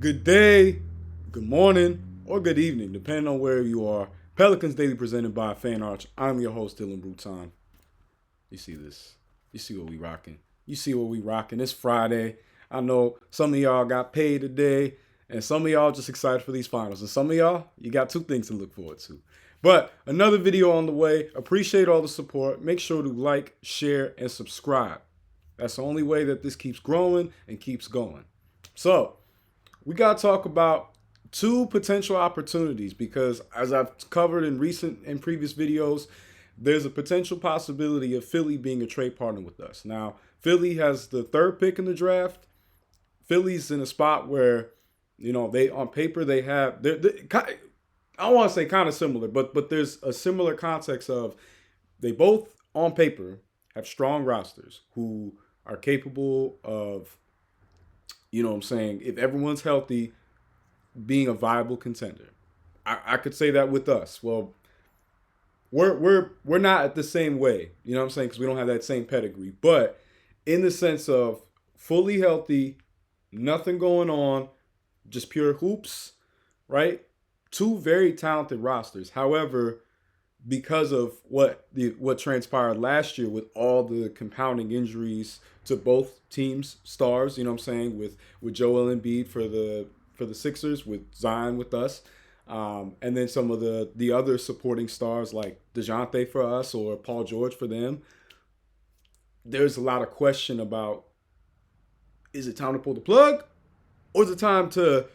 Good day, good morning, or good evening, depending on where you are. Pelicans Daily presented by Fan Arch. I'm your host, Dylan Bruton. You see this. You see what we rocking. You see what we rocking. It's Friday. I know some of y'all got paid today, and some of y'all just excited for these finals. And some of y'all, you got two things to look forward to. But another video on the way. Appreciate all the support. Make sure to like, share, and subscribe. That's the only way that this keeps growing and keeps going. So, we got to talk about two potential opportunities because, as I've covered in recent and previous videos, there's a potential possibility of Philly being a trade partner with us. Now, Philly has the third pick in the draft. Philly's in a spot where, they on paper they have I don't want to say kind of similar, but there's a similar context of they both on paper have strong rosters who are capable of, what I'm saying, if everyone's healthy, being a viable contender. I could say that with us. Well, we're not at the same way, you know what I'm saying, because we don't have that same pedigree. But in the sense of fully healthy, nothing going on, just pure hoops, right? Two very talented rosters. However, because of what transpired last year with all the compounding injuries to both teams' stars, you know what I'm saying, with Joel Embiid for the Sixers, with Zion with us, and then some of the other supporting stars like DeJounte for us or Paul George for them. There's a lot of question about, is it time to pull the plug, or is it time to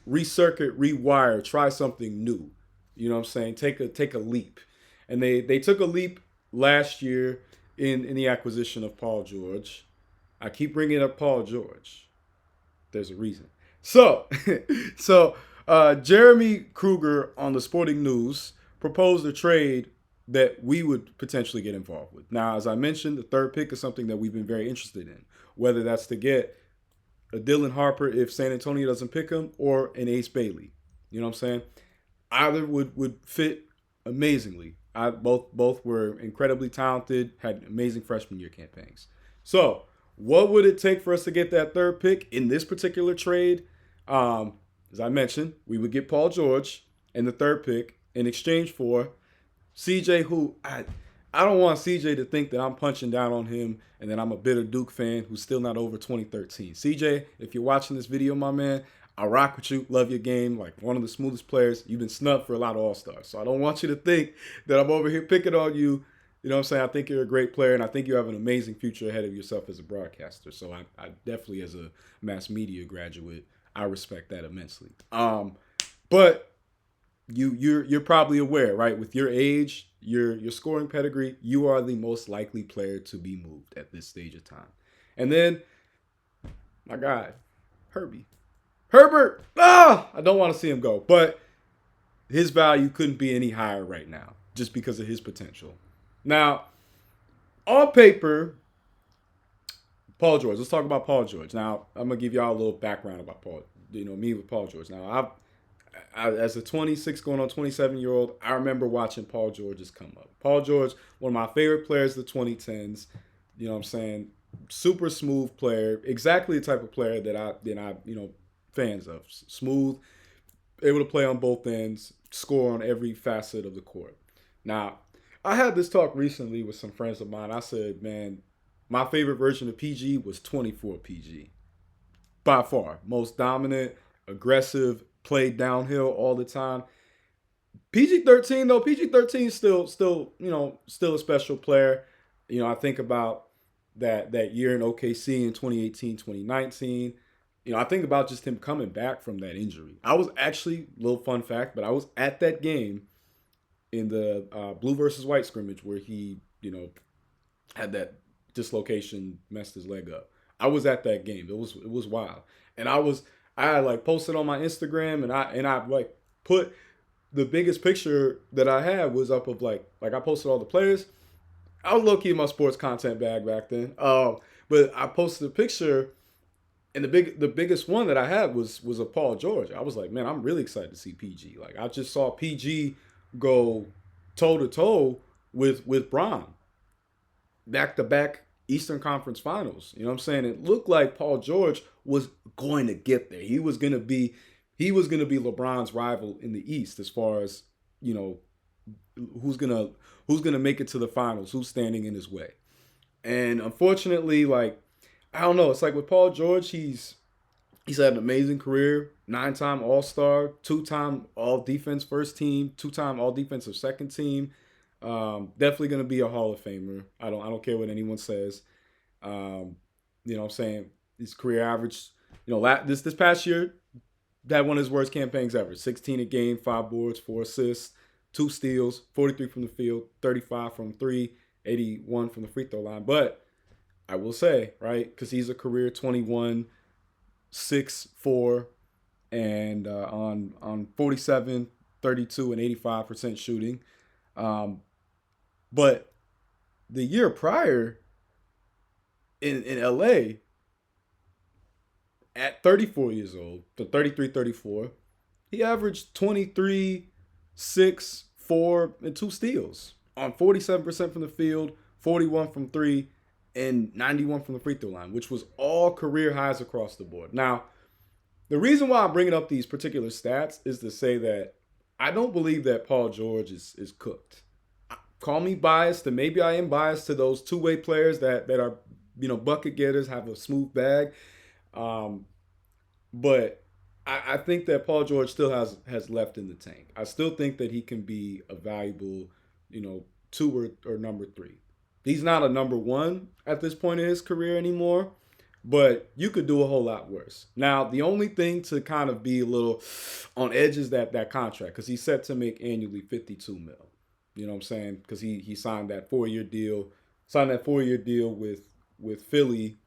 recircuit, rewire, try something new? You know what I'm saying? Take a leap. And they took a leap last year in the acquisition of Paul George. I keep bringing up Paul George. There's a reason. So, Jeremy Kruger on the Sporting News proposed a trade that we would potentially get involved with. Now, as I mentioned, the third pick is something that we've been very interested in, whether that's to get a Dylan Harper if San Antonio doesn't pick him, or an Ace Bailey. You know what I'm saying? Either would fit amazingly. Both were incredibly talented, had amazing freshman year campaigns. So, what would it take for us to get that third pick in this particular trade? As I mentioned, we would get Paul George in the third pick in exchange for CJ, who I don't want CJ to think that I'm punching down on him and that I'm a bitter Duke fan who's still not over 2013. CJ, if you're watching this video, my man, I rock with you, love your game, like one of the smoothest players. You've been snubbed for a lot of All-Stars. So I don't want you to think that I'm over here picking on you. You know what I'm saying? I think you're a great player, and I think you have an amazing future ahead of yourself as a broadcaster. So I definitely, as a mass media graduate, I respect that immensely. But you're probably aware, right? With your age, your scoring pedigree, you are the most likely player to be moved at this stage of time. And then, my guy, Herbert. I don't want to see him go, but his value couldn't be any higher right now, just because of his potential. Now, on paper, Paul George. Let's talk about Paul George. Now, I'm gonna give y'all a little background about Paul. Me with Paul George. Now, as a 26 going on 27-year-old, I remember watching Paul George's come up. Paul George, one of my favorite players of the 2010s. You know what I'm saying? Super smooth player. Exactly the type of player that I fans of. Smooth, able to play on both ends, score on every facet of the court. Now, I had this talk recently with some friends of mine. I said, man, my favorite version of PG was 24 PG. By far. Most dominant, aggressive, played downhill all the time. PG 13 though, PG 13 still a special player. I think about that year in OKC in 2018, 2019. I think about just him coming back from that injury. I was actually, little fun fact, but I was at that game in the blue versus white scrimmage where he, had that dislocation, messed his leg up. I was at that game. It was wild, and I had like posted on my Instagram, and I like put the biggest picture that I had was up of like I posted all the players. I was low key in my sports content bag back then. But I posted a picture, and the biggest one that I had was a Paul George. I was like, man, I'm really excited to see PG. Like I just saw PG go toe to toe with Bron, back to back Eastern Conference Finals. You know what I'm saying? It looked like Paul George was going to get there. He was gonna be LeBron's rival in the East as far as, you know, who's gonna make it to the finals, who's standing in his way. And unfortunately, like, I don't know, it's like with Paul George, he's had an amazing career, 9-time All-Star, 2-time All Defense first team, 2-time All Defensive second team. Definitely going to be a Hall of Famer. I don't care what anyone says. You know what I'm saying? His career average, this past year, that one of his worst campaigns ever. 16 a game, 5 boards, 4 assists, 2 steals, 43 from the field, 35 from 3, 81 from the free throw line. But I will say, right, because he's a career 21, 6, 4, and on 47, 32, and 85% shooting. But the year prior in LA, at 34 years old, to 33, 34, he averaged 23, 6, 4, and 2 steals on 47% from the field, 41 from 3, and 91 from the free throw line, which was all career highs across the board. Now, the reason why I'm bringing up these particular stats is to say that I don't believe that Paul George is cooked. Call me biased, and maybe I am biased to those two-way players that are, bucket getters, have a smooth bag. But I think that Paul George still has left in the tank. I still think that he can be a valuable, 2 or number 3. He's not a number 1 at this point in his career anymore, but you could do a whole lot worse. Now, the only thing to kind of be a little on edge is that contract, because he's set to make annually $52 million. You know what I'm saying? Because he signed that 4-year deal, with Philly.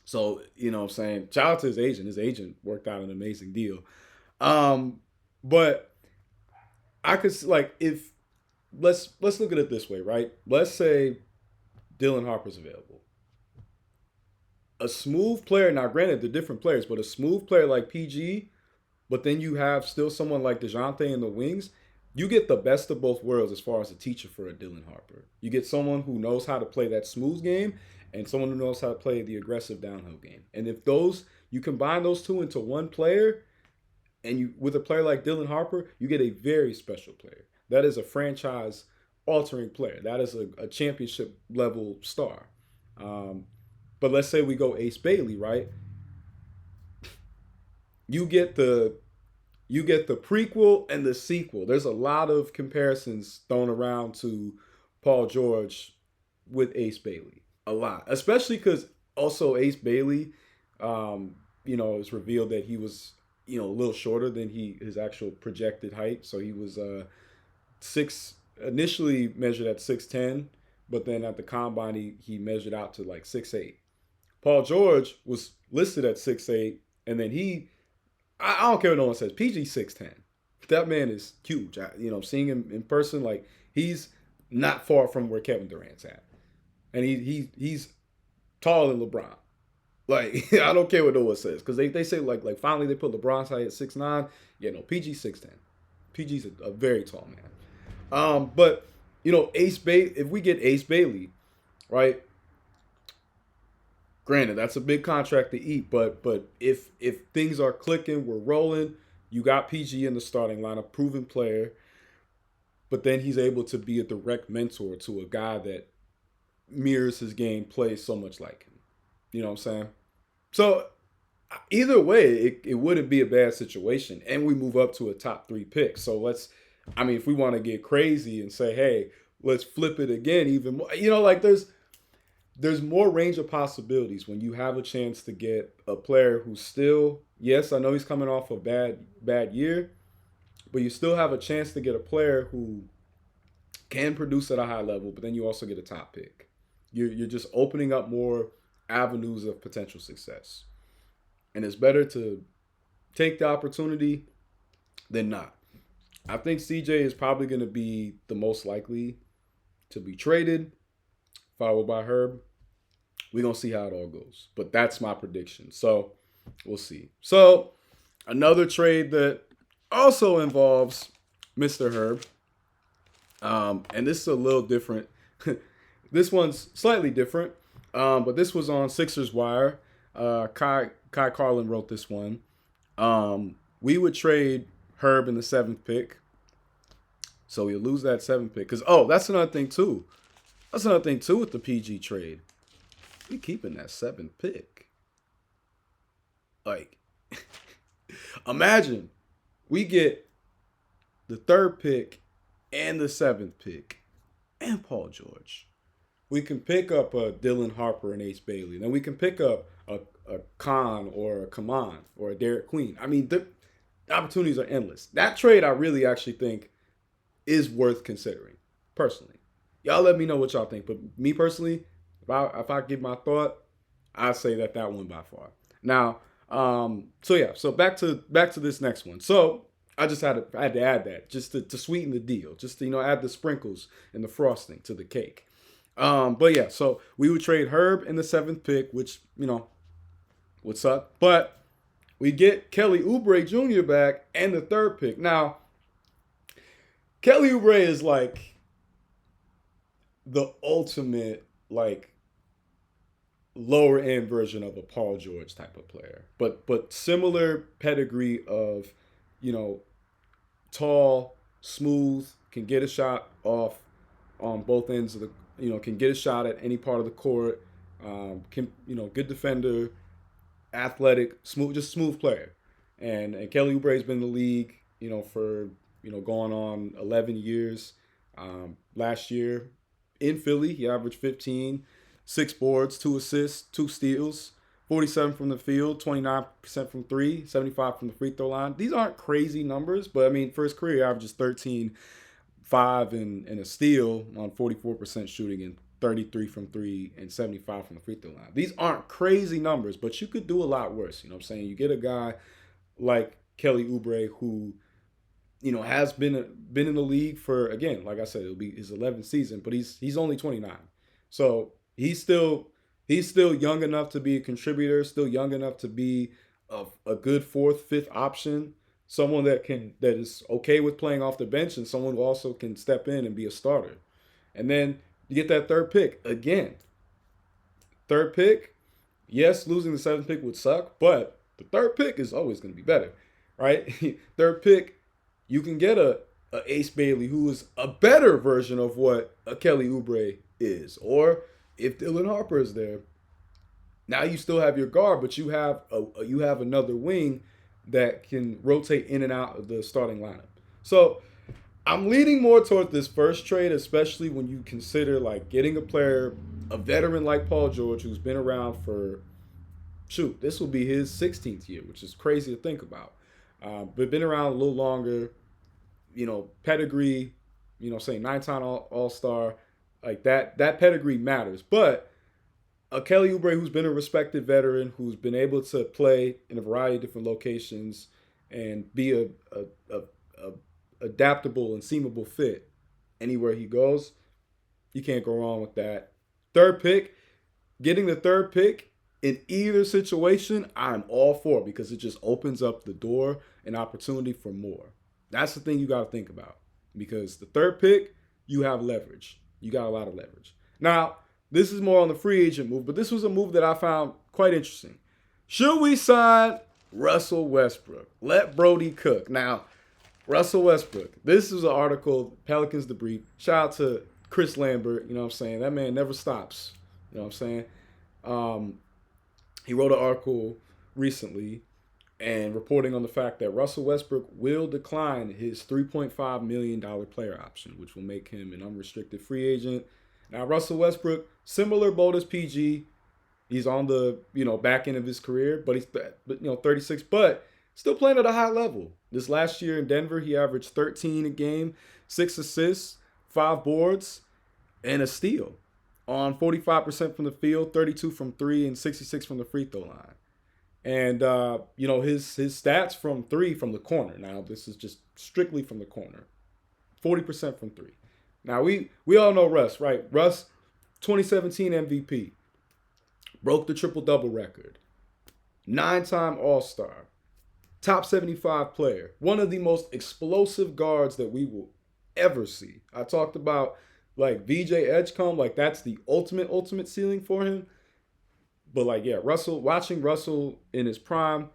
So, you know what I'm saying? Shout out to his agent. His agent worked out an amazing deal. But I could, like, if let's look at it this way, right? Let's say Dylan Harper's available. A smooth player, now granted they're different players, but a smooth player like PG, but then you have still someone like DeJounte in the wings, you get the best of both worlds as far as a teacher for a Dylan Harper. You get someone who knows how to play that smooth game and someone who knows how to play the aggressive downhill game. And if you combine those two into one player, and with a player like Dylan Harper, you get a very special player. That is a franchise altering player. That is a championship level star. But let's say we go Ace Bailey, right? You get the prequel and the sequel. There's a lot of comparisons thrown around to Paul George with Ace Bailey. A lot. Especially because also Ace Bailey, it's revealed that he was, a little shorter than his actual projected height. So he was initially measured at 6'10", but then at the combine he measured out to like 6'8". Paul George was listed at 6'8", and then I don't care what no one says, PG 6'10". That man is huge. Seeing him in person, like, he's not far from where Kevin Durant's at. And he's taller than LeBron. Like, I don't care what no one says. Because they say, like finally they put LeBron's height at 6'9". Yeah, no, PG 6'10". PG's a very tall man. But, if we get Ace Bailey, right? Granted, that's a big contract to eat, but if things are clicking, we're rolling, you got PG in the starting lineup, proven player, but then he's able to be a direct mentor to a guy that mirrors his game, plays so much like him. You know what I'm saying? So either way, it wouldn't be a bad situation, and we move up to a top 3 pick. So if we want to get crazy and say, hey, let's flip it again even more, there's more range of possibilities when you have a chance to get a player who's still, yes, I know he's coming off a bad year, but you still have a chance to get a player who can produce at a high level, but then you also get a top pick. You're just opening up more avenues of potential success. And it's better to take the opportunity than not. I think CJ is probably going to be the most likely to be traded, followed by Herb. We're going to see how it all goes. But that's my prediction. So we'll see. So another trade that also involves Mr. Herb. And this is a little different. This one's slightly different. But this was on Sixers Wire. Kai Carlin wrote this one. We would trade Herb in the seventh pick, so we lose that seventh pick. Cause that's another thing too. That's another thing too with the PG trade. We keeping that seventh pick. Like, imagine we get the third pick and the seventh pick and Paul George. We can pick up a Dylan Harper and Ace Bailey. Then we can pick up a Khan or a Kaman or a Derek Queen. I mean, the opportunities are endless. That trade, I really actually think, is worth considering, personally. Y'all let me know what y'all think. But me personally, if I give my thought, I say that one by far. Now, so back to this next one. So I just had to add that just to sweeten the deal, just to add the sprinkles and the frosting to the cake. But yeah, so we would trade Herb in the seventh pick, which would suck, but we get Kelly Oubre Jr. back and the third pick. Now, Kelly Oubre is like the ultimate lower end version of a Paul George type of player, but similar pedigree of tall, smooth, can get a shot off on both ends of the can get a shot at any part of the court. Can good defender, athletic, smooth player. And Kelly Oubre's been in the league for going on 11 years. Last year in Philly, he averaged 15, 6 boards, 2 assists, 2 steals, 47 from the field, 29% from 3, 75 from the free throw line. These aren't crazy numbers, but I mean, for his career, he averages 13, 5 and a steal on 44% shooting and 33 from 3 and 75 from the free throw line. These aren't crazy numbers, but you could do a lot worse. You know what I'm saying? You get a guy like Kelly Oubre who, has been in the league for, again, like I said, it'll be his 11th season, but he's only 29. So he's still young enough to be a contributor, still young enough to be a good 4th, 5th option. Someone that is okay with playing off the bench, and someone who also can step in and be a starter. And then you get that third pick again. Third pick, yes, losing the 7th pick would suck, but the third pick is always going to be better, right? Third pick, you can get a Ace Bailey who is a better version of what a Kelly Oubre is. Or if Dylan Harper is there, now you still have your guard, but you have another wing that can rotate in and out of the starting lineup. So I'm leaning more toward this first trade, especially when you consider getting a player, a veteran like Paul George, who's been around for, this will be his 16th year, which is crazy to think about. But been around a little longer, pedigree, say 9-time All-Star, that pedigree matters. But a Kelly Oubre who's been a respected veteran, who's been able to play in a variety of different locations and be a adaptable and seamable fit anywhere he goes, you can't go wrong with that. Third pick, getting the third pick in either situation, I'm all for, because it just opens up the door and opportunity for more. That's the thing you got to think about, because the third pick, you have leverage. You got a lot of leverage. Now, this is more on the free agent move, but this was a move that I found quite interesting. Should we sign Russell Westbrook? Let Brody cook. Now, Russell Westbrook. This is an article, Pelicans Daily. Shout out to Chris Lambert. You know what I'm saying? That man never stops. You know what I'm saying? He wrote an article recently and reporting on the fact that Russell Westbrook will decline his $3.5 million player option, which will make him an unrestricted free agent. Now, Russell Westbrook, similar boat as PG. He's on the back end of his career, but he's 36, but still playing at a high level. This last year in Denver, he averaged 13 a game, 6 assists, 5 boards, and a steal on 45% from the field, 32 from 3, and 66 from the free throw line. And his stats from 3 from the corner. Now, this is just strictly from the corner. 40% from 3. Now, we all know Russ, right? Russ, 2017 MVP. Broke the triple-double record. 9-time All-Star. Top 75 player. One of the most explosive guards that we will ever see. I talked about VJ Edgecombe, that's the ultimate ceiling for him. But like, yeah, watching Russell in his prime,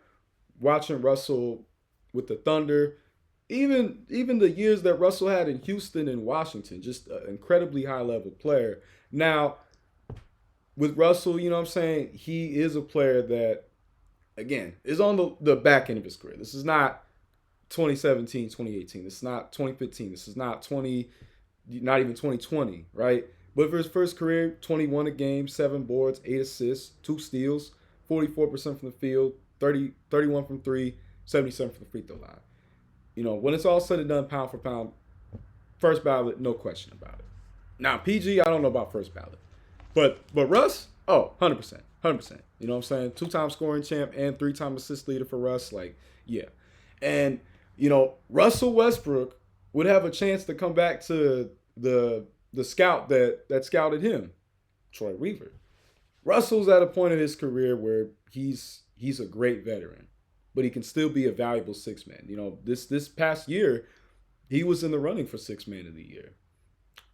watching Russell with the Thunder, even the years that Russell had in Houston and Washington, just an incredibly high level player. Now, with Russell, you know what I'm saying? He is a player that, again, is on the back end of his career. This is not 2017, 2018. This is not 2015. This is not not even 2020, right? But for his first career, 21 a game, 7 boards, 8 assists, 2 steals, 44% from the field, 31 from 3, 77 from the free throw line. You know, when it's all said and done, pound for pound, first ballot, no question about it. Now, PG, I don't know about first ballot. But Russ, oh, 100%. 100%. You know what I'm saying? 2-time scoring champ and 3-time assist leader for Russ. Like, yeah. And, you know, Russell Westbrook would have a chance to come back to the scout that scouted him, Troy Weaver. Russell's at a point in his career where he's a great veteran, but he can still be a valuable six man. You know, this past year, he was in the running for six man of the year.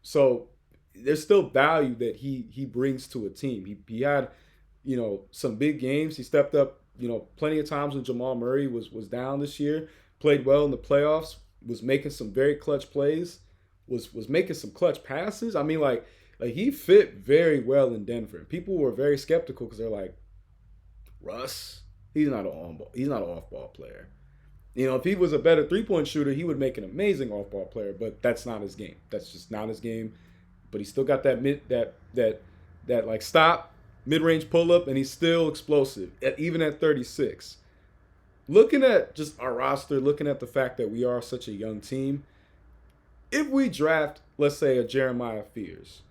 So there's still value that he brings to a team. He had, you know, some big games. He stepped up, you know, plenty of times when Jamal Murray was down this year. Played well in the playoffs. Was making some very clutch plays. Was making some clutch passes. I mean, like he fit very well in Denver. People were very skeptical because they're like, Russ, he's not an off-ball player. You know, if he was a better three-point shooter, he would make an amazing off-ball player. But that's not his game. That's just not his game. But he still got that like stop mid-range pull-up, and he's still explosive even at 36. Looking at just our roster, looking at the fact that we are such a young team, if we draft, let's say, a Jeremiah Fears,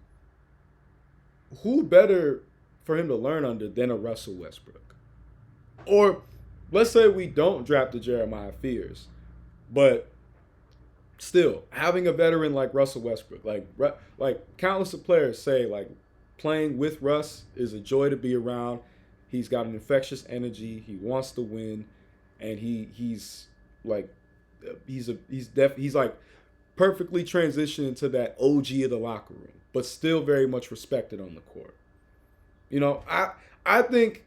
who better for him to learn under than a Russell Westbrook? Or let's say we don't draft a Jeremiah Fears, but still having a veteran like Russell Westbrook, like countless of players say, like playing with Russ is a joy to be around. He's got an infectious energy. He wants to win, and he's like perfectly transitioned into that OG of the locker room, but still very much respected on the court. You know, I think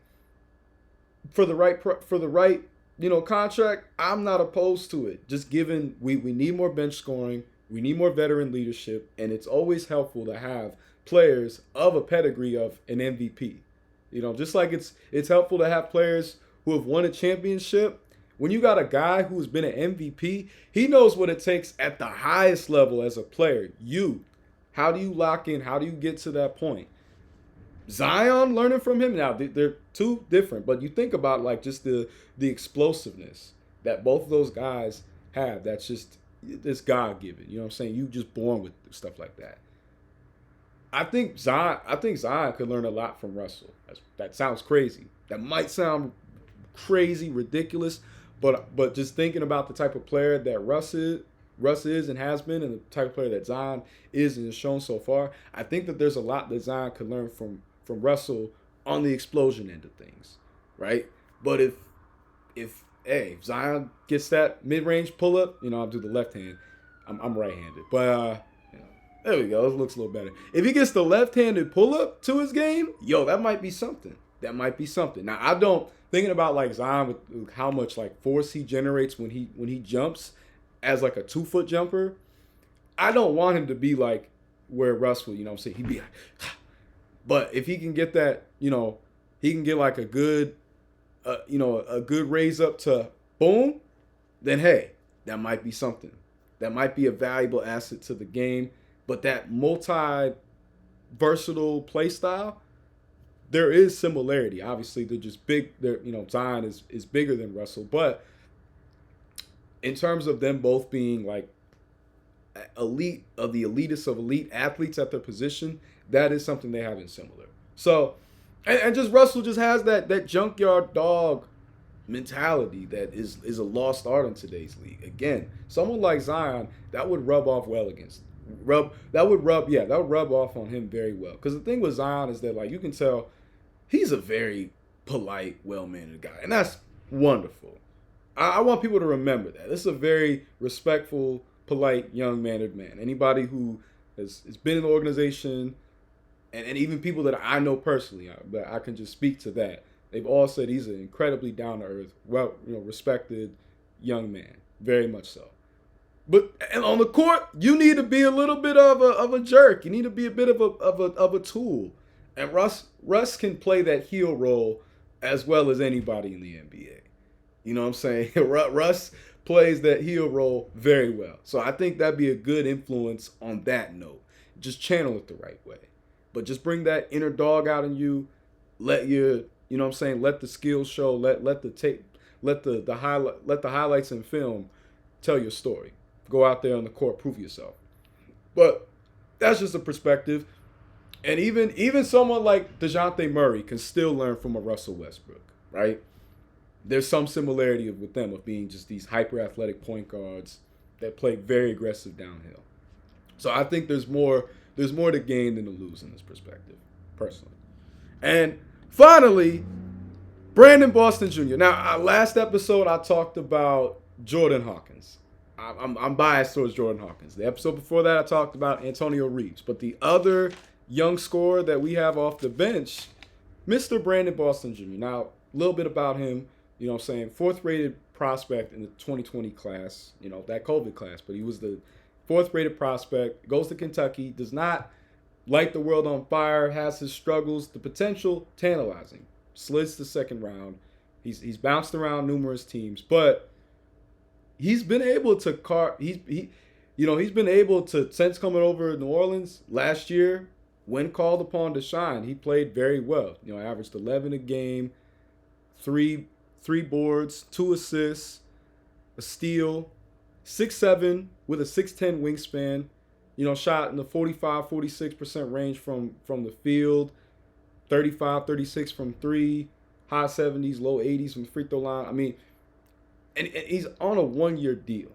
for the right you know contract, I'm not opposed to it. Just given we need more bench scoring, we need more veteran leadership, and it's always helpful to have players of a pedigree of an MVP. You know, just like it's helpful to have players who have won a championship. When you got a guy who's been an MVP, he knows what it takes at the highest level as a player. How do you lock in? How do you get to that point? Zion learning from him. Now, they're two different, but you think about like just the explosiveness that both of those guys have. That's just, it's God-given. You know what I'm saying? You just born with stuff like that. I think Zion could learn a lot from Russell. That sounds crazy. That might sound crazy, ridiculous, but just thinking about the type of player that Russ is and has been, and the type of player that Zion is and has shown so far, I think that there's a lot that Zion could learn from Russell on the explosion end of things, right? But if Zion gets that mid-range pull-up, you know, I'll do the left hand. I'm right-handed, but you know, there we go. It looks a little better. If he gets the left-handed pull-up to his game, that might be something. Now, I don't, thinking about like Zion with how much like force he generates when he jumps as like a 2-foot jumper, I don't want him to be like where Russell, you know what I'm saying, he'd be like, but if he can get that, you know, he can get like a good, a good raise up to boom, then hey, that might be something. That might be a valuable asset to the game. But that multi-versatile play style, there is similarity. Obviously, they're just big. Zion is bigger than Russell, but in terms of them both being like elite of the elitist of elite athletes at their position, that is something they have in similar. So, and just Russell just has that junkyard dog mentality that is a lost art in today's league. Again, someone like Zion, that would rub off well that would rub off on him very well. Because the thing with Zion is that, like, you can tell he's a very polite, well-mannered guy, and that's wonderful. I want people to remember that. This is a very respectful, polite, young-mannered man. Anybody who has been in the organization, and even people that I know personally, that I can just speak to that. They've all said he's an incredibly down to earth, well, respected young man, very much so. But and on the court, you need to be a little bit of a jerk. You need to be a bit of a tool. And Russ can play that heel role as well as anybody in the NBA. You know what I'm saying? Russ plays that heel role very well. So I think that'd be a good influence on that note. Just channel it the right way. But just bring that inner dog out in you. Let you know what I'm saying, let the skills show, let the tape, let the highlights in film tell your story. Go out there on the court, prove yourself. But that's just a perspective. And even someone like DeJounte Murray can still learn from a Russell Westbrook, right? There's some similarity with them of being just these hyper-athletic point guards that play very aggressive downhill. So I think there's more to gain than to lose in this perspective, personally. And finally, Brandon Boston Jr. Now, last episode I talked about Jordan Hawkins. I'm biased towards Jordan Hawkins. The episode before that I talked about Antonio Reeves. But the other young scorer that we have off the bench, Mr. Brandon Boston Jr. Now, a little bit about him. You know what I'm saying? 4th rated prospect in the 2020 class, that COVID class. But he was the 4th rated prospect, goes to Kentucky, does not light the world on fire, has his struggles, the potential tantalizing. Slids to second round. He's bounced around numerous teams, but he's been able to he's been able to, since coming over to New Orleans last year, when called upon to shine, he played very well. Averaged 11 a game, three boards, 2 assists, a steal, 6'7" with a 6'10" wingspan. Shot in the 45-46% range from the field, 35-36 from 3, high 70s, low 80s from the free throw line. I mean, and he's on a 1-year deal.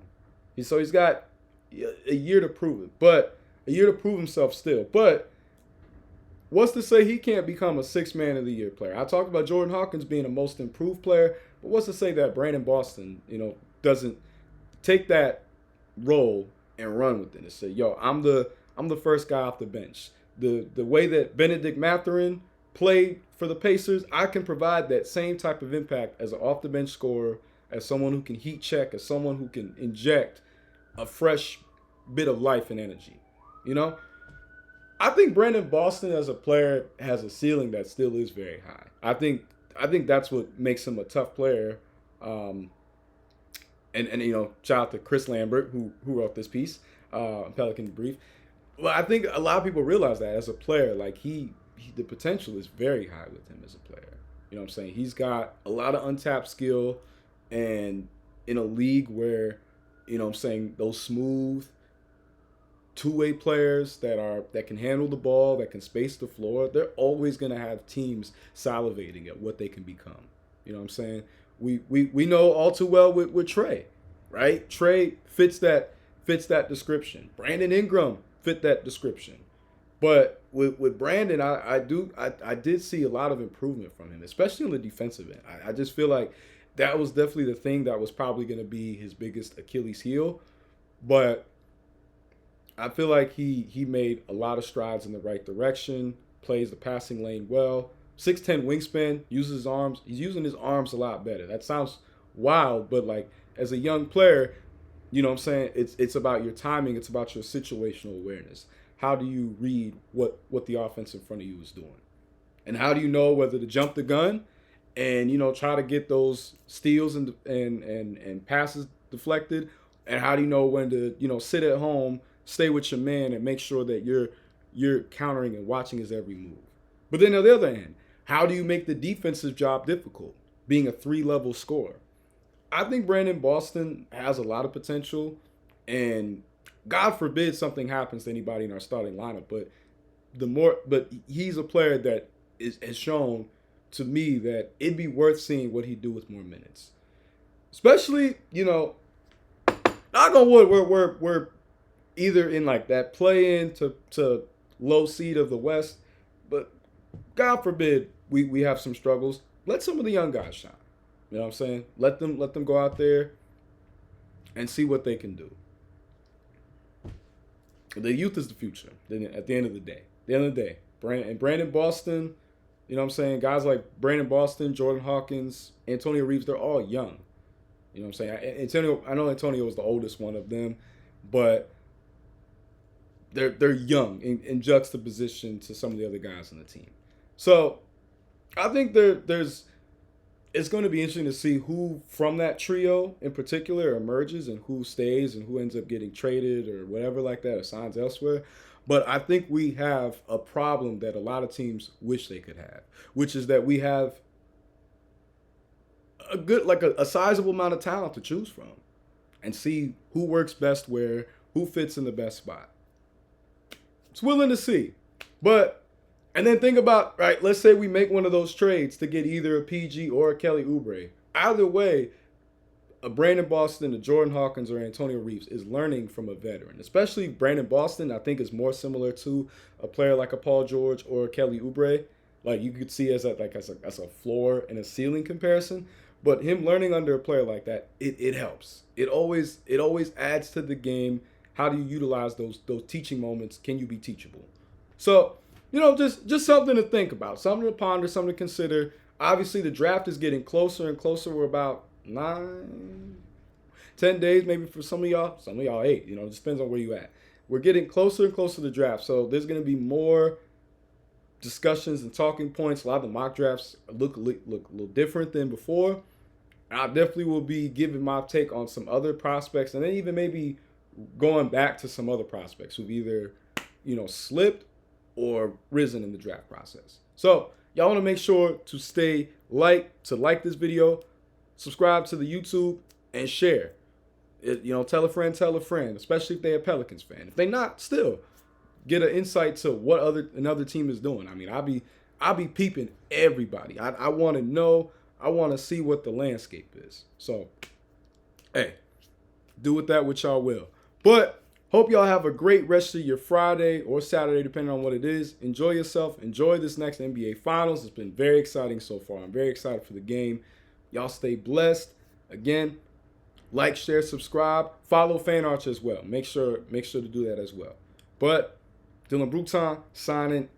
So he's got a year to prove it, but a year to prove himself still. But what's to say he can't become a 6th man of the year player? I talked about Jordan Hawkins being a most improved player, but what's to say that Brandon Boston, doesn't take that role and run with it and say, yo, I'm the first guy off the bench. The way that Benedict Mathurin played for the Pacers, I can provide that same type of impact as an off the bench scorer, as someone who can heat check, as someone who can inject a fresh bit of life and energy. I think Brandon Boston as a player has a ceiling that still is very high. I think that's what makes him a tough player. And shout out to Chris Lambert who wrote this piece, Pelican Brief. Well, I think a lot of people realize that as a player, like the potential is very high with him as a player. You know what I'm saying? He's got a lot of untapped skill, and in a league where, those smooth two-way players that can handle the ball, that can space the floor, they're always going to have teams salivating at what they can become. You know what I'm saying? We know all too well with Trey, right? Trey fits that description. Brandon Ingram fit that description. But with Brandon, I did see a lot of improvement from him, especially on the defensive end. I just feel like that was definitely the thing that was probably going to be his biggest Achilles heel. But I feel like he made a lot of strides in the right direction, plays the passing lane well. 6'10" wingspan, uses his arms. He's using his arms a lot better. That sounds wild, but like as a young player, you know what I'm saying? It's about your timing. It's about your situational awareness. How do you read what the offense in front of you is doing? And how do you know whether to jump the gun and, try to get those steals and passes deflected? And how do you know when to, sit at home, stay with your man, and make sure that you're countering and watching his every move? But then on the other hand, how do you make the defensive job difficult, being a 3-level scorer? I think Brandon Boston has a lot of potential, and God forbid something happens to anybody in our starting lineup, but he's a player that has shown to me that it'd be worth seeing what he'd do with more minutes. Especially, knock on wood, we're either in like that play-in to low seed of the West, but God forbid we have some struggles. Let some of the young guys shine. You know what I'm saying? Let them go out there and see what they can do. The youth is the future. At the end of the day. Brandon Boston, you know what I'm saying? Guys like Brandon Boston, Jordan Hawkins, Antonio Reeves, they're all young. You know what I'm saying? I know Antonio was the oldest one of them, but they're young in juxtaposition to some of the other guys on the team. So I think there's it's going to be interesting to see who from that trio in particular emerges and who stays and who ends up getting traded or whatever like that or signs elsewhere. But I think we have a problem that a lot of teams wish they could have, which is that we have a good, like a sizable amount of talent to choose from and see who works best where, who fits in the best spot. It's willing to see. But, and then think about, right, let's say we make one of those trades to get either a PG or a Kelly Oubre. Either way, a Brandon Boston, a Jordan Hawkins, or Antonio Reeves is learning from a veteran. Especially Brandon Boston, I think is more similar to a player like a Paul George or a Kelly Oubre. Like you could see as a floor and a ceiling comparison. But him learning under a player like that, it helps. It always adds to the game. How do you utilize those teaching moments? Can you be teachable? So, just something to think about, something to ponder, something to consider. Obviously, the draft is getting closer and closer. We're about 10 days maybe for some of y'all 8. It just depends on where you at. We're getting closer and closer to the draft, so there's going to be more discussions and talking points. A lot of the mock drafts look a little different than before. I definitely will be giving my take on some other prospects, and then even maybe going back to some other prospects who've either slipped or risen in the draft process. So y'all want to make sure to like this video, subscribe to the YouTube, and share. Tell a friend, especially if they're a Pelicans fan. If they not, still get an insight to what another team is doing. I mean, I'll be peeping everybody. I want to know. I want to see what the landscape is. So, hey, do with that what y'all will. But hope y'all have a great rest of your Friday or Saturday, depending on what it is. Enjoy yourself. Enjoy this next NBA Finals. It's been very exciting so far. I'm very excited for the game. Y'all stay blessed. Again, like, share, subscribe. Follow Fan Arch as well. Make sure to do that as well. But Dylan Bruton signing